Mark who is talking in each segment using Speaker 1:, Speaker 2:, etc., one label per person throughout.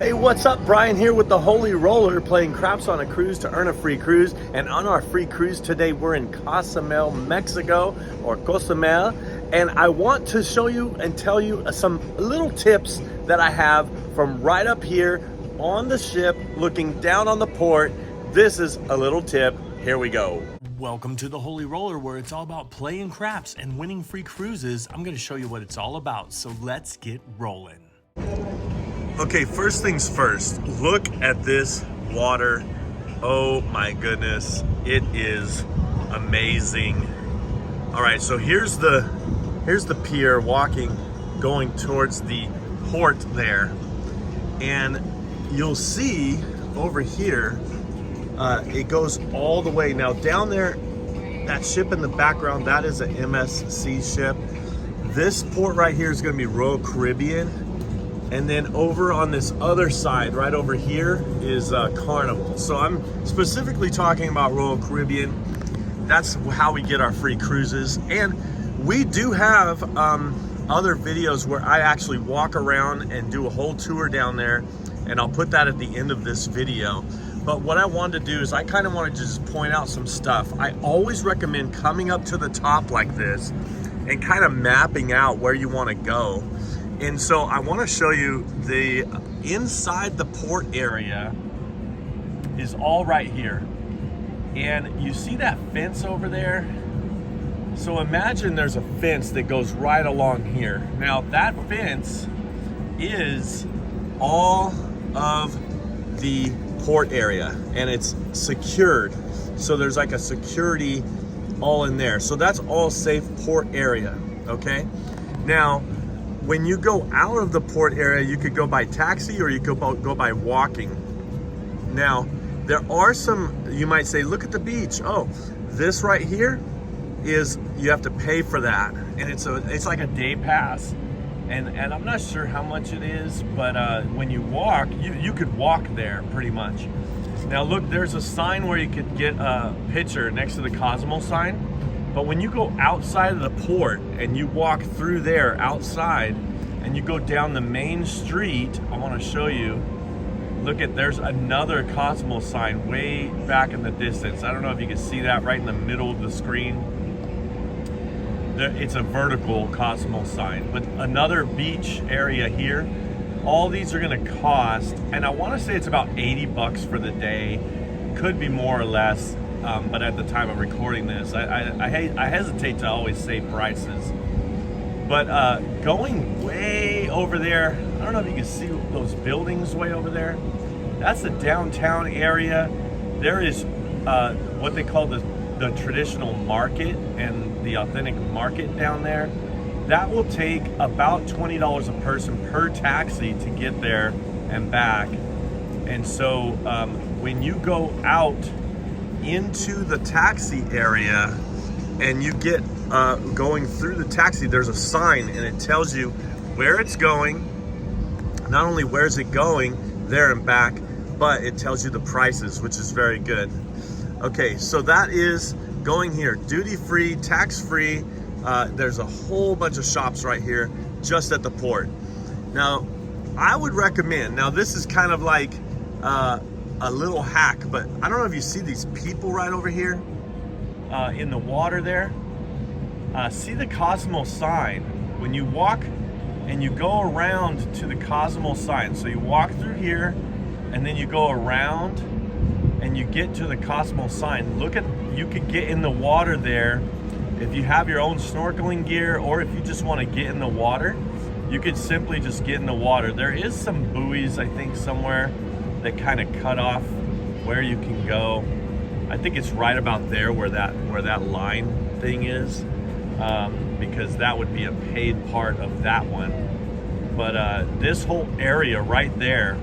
Speaker 1: Hey, what's up? Brian here with the Holy Roller, playing craps on a cruise to earn a free cruise. And on our free cruise today, we're in Cozumel, Mexico, or Cozumel. And I want to show you and tell you some little tips that I have from right up here on the ship, looking down on the port. This is a little tip. Here we go. Welcome to the Holy Roller, where it's all about playing craps and winning free cruises. I'm going to show you what it's all about. So let's get rolling. Okay, first things first, look at this water. Oh my goodness, it is amazing. All right, so here's the pier going towards the port there. And you'll see over here, it goes all the way. Now down there, that ship in the background, that is an MSC ship. This port right here is gonna be Royal Caribbean. And then over on this other side, right over here, is Carnival. So I'm specifically talking about Royal Caribbean. That's how we get our free cruises. And we do have other videos where I actually walk around and do a whole tour down there, and I'll put that at the end of this video. But what I wanted to do is I kind of wanted to just point out some stuff. I always recommend coming up to the top like this and kind of mapping out where you want to go. And so I want to show you the inside the port area is all right here. And you see that fence over there? So imagine there's a fence that goes right along here. Now that fence is all of the port area and it's secured. So there's like a security all in there. So that's all safe port area, okay? Now, when you go out of the port area, you could go by taxi or you could go by walking. Now, there are some, you might say, look at the beach. Oh, this right here is, you have to pay for that. And it's like a day pass. And I'm not sure how much it is, but when you walk, you could walk there pretty much. Now look, there's a sign where you could get a picture next to the Cozumel sign. But when you go outside of the port and you walk through there outside and you go down the main street, I want to show you, look at, there's another Cozumel sign way back in the distance. I don't know if you can see that right in the middle of the screen. It's a vertical Cozumel sign, but another beach area here. All these are going to cost, and I want to say it's about 80 bucks for the day. Could be more or less. But at the time of recording this, I hesitate to always say prices. But going way over there, I don't know if you can see those buildings way over there. That's the downtown area. There is what they call the traditional market and the authentic market down there. That will take about $20 a person per taxi to get there and back. And so when you go out into the taxi area and you get going through the taxi, there's a sign and it tells you where it's going. Not only where's it going there and back, but it tells you the prices, which is very good. Okay, so that is going here, duty free, tax free. There's a whole bunch of shops right here just at the port. Now I would recommend, now this is kind of like a little hack, but I don't know if you see these people right over here in the water there. See the Cozumel sign. When you walk and you go around to the Cozumel sign, so you walk through here and then you go around and you get to the Cozumel sign. Look at, you could get in the water there if you have your own snorkeling gear, or if you just want to get in the water, you could simply just get in the water. There is some buoys, I think, somewhere that kind of cut off where you can go. I think it's right about there where that line thing is, because that would be a paid part of that one. But this whole area right there,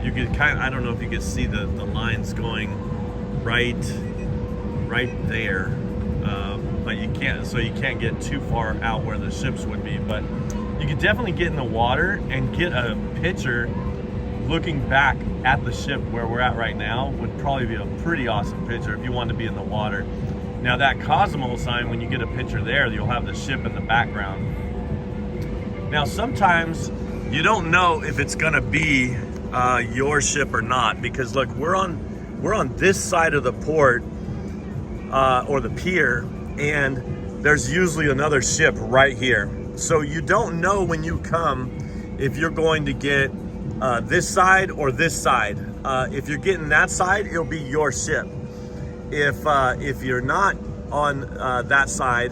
Speaker 1: you could kind of, I don't know if you could see the lines going right there, but you can't, so you can't get too far out where the ships would be. But you could definitely get in the water and get a picture looking back at the ship where we're at right now. Would probably be a pretty awesome picture if you want to be in the water. Now that Cozumel sign, when you get a picture there, you'll have the ship in the background. Now sometimes you don't know if it's gonna be your ship or not, because look, we're on this side of the port or the pier, and there's usually another ship right here. So you don't know when you come if you're going to get this side or this side. If you're getting that side, it'll be your ship. If you're not on that side,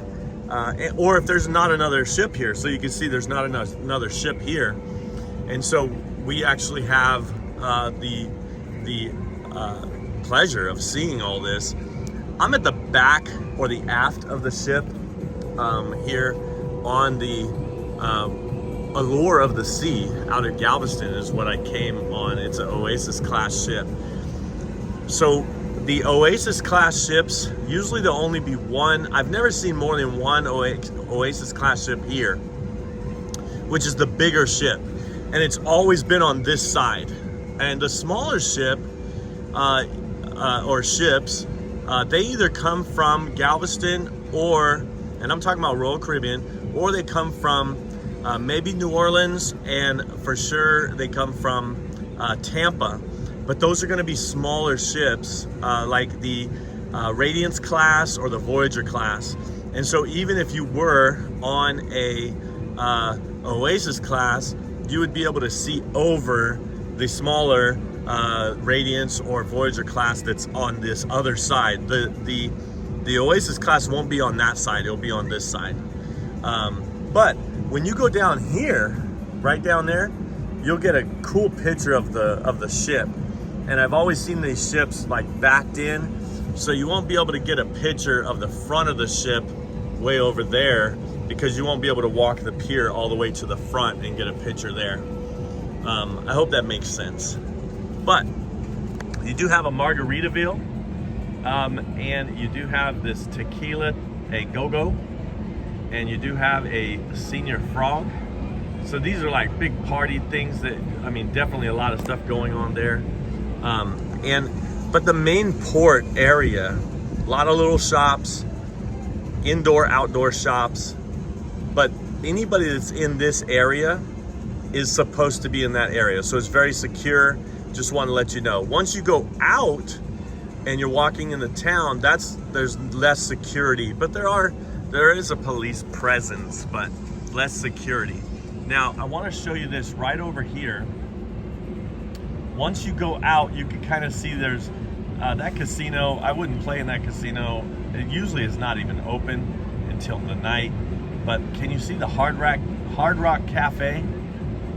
Speaker 1: or if there's not another ship here, so you can see there's not another ship here, and so we actually have the pleasure of seeing all this. I'm at the back or the aft of the ship here on the Allure of the Sea out at Galveston is what I came on. It's an Oasis class ship. So the Oasis class ships, usually there'll only be one. I've never seen more than one Oasis class ship here, which is the bigger ship. And it's always been on this side. And the smaller ship or ships, they either come from Galveston or, and I'm talking about Royal Caribbean, or they come from maybe New Orleans, and for sure they come from Tampa. But those are going to be smaller ships like the Radiance class or the Voyager class. And so even if you were on a Oasis class, you would be able to see over the smaller Radiance or Voyager class that's on this other side. The Oasis class won't be on that side, it'll be on this side. But when you go down here, right down there, you'll get a cool picture of the ship. And I've always seen these ships like backed in, so you won't be able to get a picture of the front of the ship way over there, because you won't be able to walk the pier all the way to the front and get a picture there. I hope that makes sense. But you do have a Margaritaville, and you do have this tequila, a go-go, and you do have a senior frog. So these are like big party things that, I mean, definitely a lot of stuff going on there. But the main port area, a lot of little shops, indoor, outdoor shops, but anybody that's in this area is supposed to be in that area. So it's very secure. Just want to let you know. Once you go out and you're walking in the town, there's less security, but there is a police presence, but less security. Now, I want to show you this right over here. Once you go out, you can kind of see there's that casino. I wouldn't play in that casino. It usually is not even open until the night. But can you see the Hard Rock Cafe?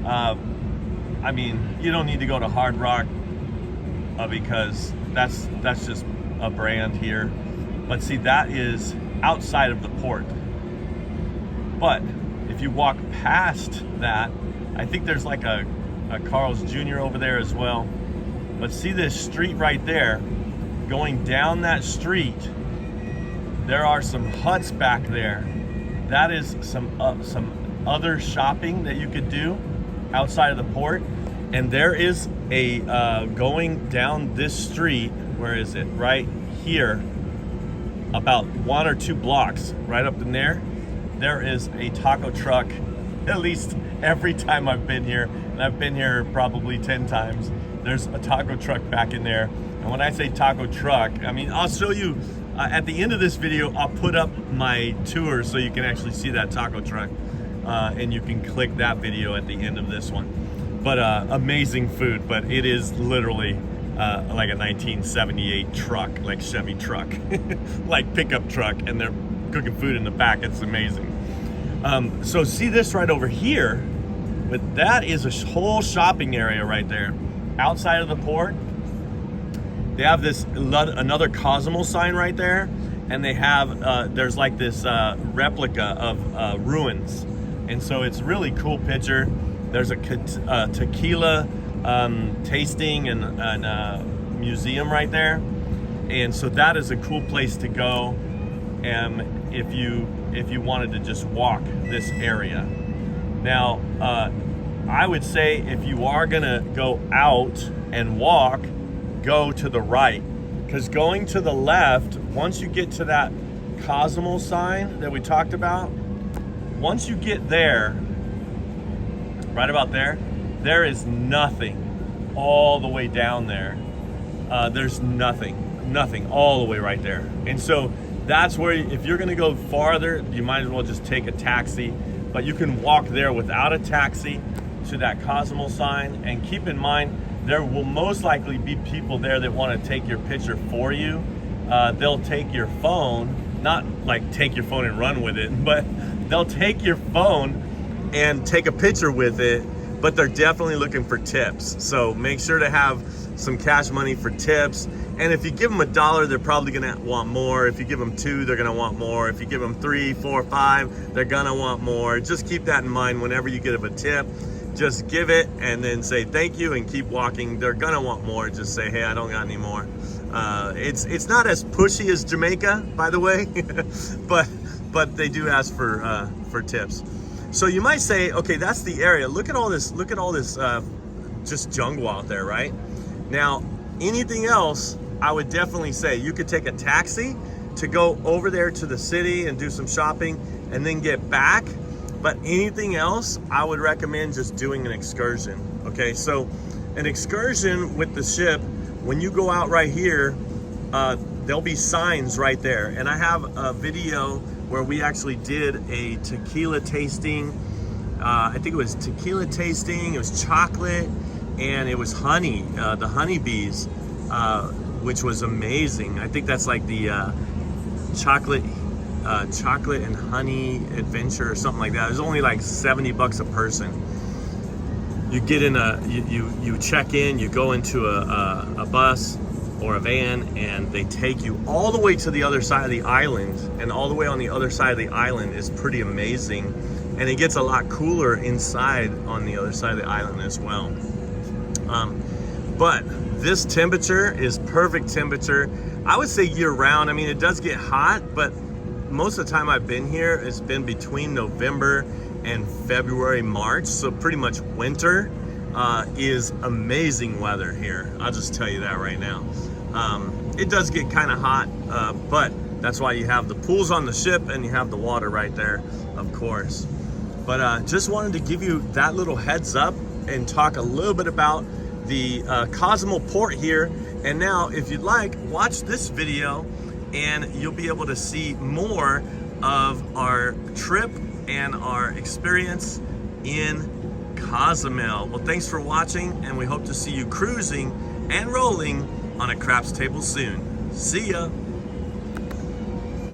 Speaker 1: I mean, you don't need to go to Hard Rock because that's just a brand here. But see, that is outside of the port. But if you walk past that, I think there's like a Carl's Jr. over there as well. But see this street right there? Going down that street, there are some huts back there. That is some other shopping that you could do outside of the port. And there is a going down this street. Where is it? Right here, about 1 or 2 blocks, right up in there. There is a taco truck. At least every time I've been here, and I've been here probably 10 times, there's a taco truck back in there. And when I say taco truck, I mean, I'll show you at the end of this video. I'll put up my tour so you can actually see that taco truck, and you can click that video at the end of this one. But amazing food, but it is literally like a 1978 truck, like Chevy truck, like pickup truck, and they're cooking food in the back. It's amazing. So see this right over here, but that is a whole shopping area right there. Outside of the port, they have this another Cozumel sign right there, and they have there's like this replica of ruins, and so it's really cool picture. There's a tequila tasting and museum right there, and so that is a cool place to go. If you wanted to just walk this area. Now, I would say if you are gonna go out and walk, go to the right, because going to the left, once you get to that Cozumel sign that we talked about, once you get there, right about there, there is nothing. all the way down there, there's nothing all the way right there. And so that's where, if you're gonna go farther, you might as well just take a taxi, but you can walk there without a taxi to that Cozumel sign. And keep in mind, there will most likely be people there that want to take your picture for you. They'll take your phone, not like take your phone and run with it, but they'll take your phone and take a picture with it, but they're definitely looking for tips. So make sure to have some cash money for tips. And if you give them $1, they're probably gonna want more. If you give them 2, they're gonna want more. If you give them 3, 4, 5, they're gonna want more. Just keep that in mind whenever you give a tip. Just give it and then say thank you and keep walking. They're gonna want more. Just say, hey, I don't got any more. It's not as pushy as Jamaica, by the way, but they do ask for tips. So you might say, okay, that's the area. Look at all this just jungle out there, right? Now, anything else, I would definitely say you could take a taxi to go over there to the city and do some shopping and then get back. But anything else, I would recommend just doing an excursion. Okay, so an excursion with the ship, when you go out right here, there'll be signs right there. And I have a video where we actually did a tequila tasting. I think it was tequila tasting, it was chocolate, and it was honey, the honeybees, which was amazing. I think that's like the chocolate and honey adventure or something like that. It was only like $70 a person. You get in you check in, you go into a bus or a van, and they take you all the way to the other side of the island. And all the way on the other side of the island is pretty amazing. And it gets a lot cooler inside on the other side of the island as well. But this temperature is perfect temperature. I would say year round. I mean, it does get hot, but most of the time I've been here, it's been between November and February, March. So pretty much winter is amazing weather here. I'll just tell you that right now. It does get kind of hot, but that's why you have the pools on the ship and you have the water right there, of course. But just wanted to give you that little heads up and talk a little bit about the Cozumel port here. And now, if you'd like, watch this video and you'll be able to see more of our trip and our experience in Cozumel. Well, thanks for watching, and we hope to see you cruising and rolling on a craps table soon. See ya.